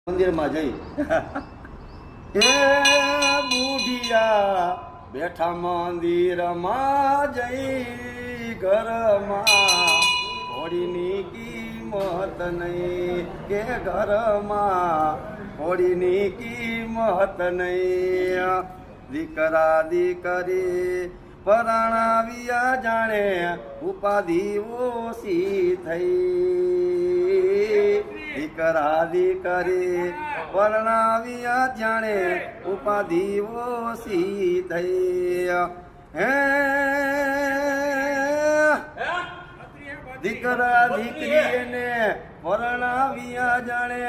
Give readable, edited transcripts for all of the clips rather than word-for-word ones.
મંદિરમાં જઈ એ બુઢિયા બેઠા મંદિરમાં જઈ ઘરમાં હોળીની કિંમત નહીં કે ઘરમાં હોળીની કિંમત નહીં દીકરા દીકરી પરણાવ્યા જાણે ઉપાધિ ઓછી થઈ દીકરા દીકરી પરણાવ્યા જાણે ઉપાધિ ઓછી થઈ હે દીકરા દીકરી એને પરણાવ્યા જાણે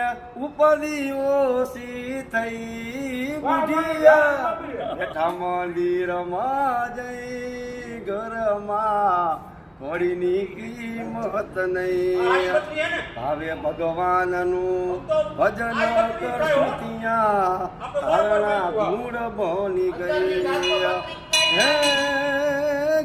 ઉપાધિ ઓછી થઈ બુઢિયા બેઠા મંદિરમાં જઈ ઘરમાં હોળીની કિંમત નહીં હવે ભગવાનનું ભજન કરશું ત્યાં તારણા ધૂળ બની ગઈ હે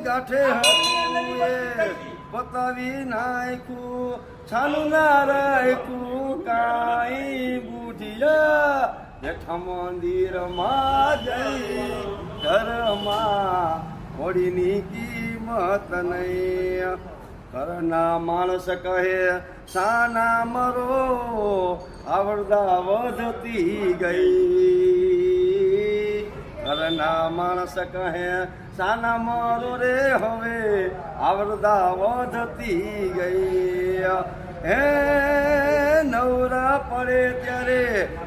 ગાંઠે હતું એ પતાવી નાખ્યું છાનું ના રાખ્યું કાંઈ બુઢિયા બેઠા મંદિરમાં જઈ ઘરમાં હોળીની કિંમત નહીં ઘરના માણસ કહે સાના મરો આવડતા વધતી ગઈ ઘરના માણસ કહે સાના મરો રે હવે આવડતા વધતી ગઈ હે નવરા પડે ત્યારે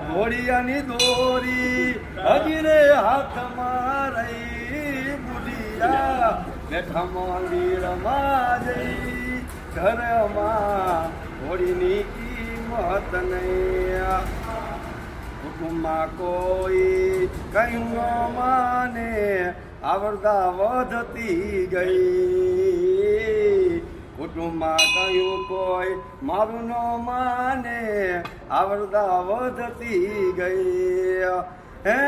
ઘોડિયાની દોરી હજી રે હાથમાં રહી બુઢિયા બેઠા મંદિરમાં જઈ ઘરમાં હોળીની કિંમત નહીં કુટુંબમાં કોઈ કયું ન માને આવડતા વધતી ગઈ કુટુંબમાં કયું કોઈ મારું ન માને આવડતા વધતી ગઈ હે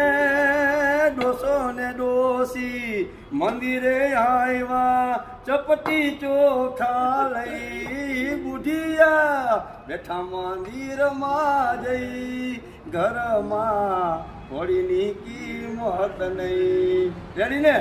ડોસો ને ડોસી મંદિરે આવ્યા ચપટી ચોખા લઈ બુઢિયા બેઠા મંદિરમાં જઈ ઘરમાં હોળીની કિંમત નહીં રેડી ને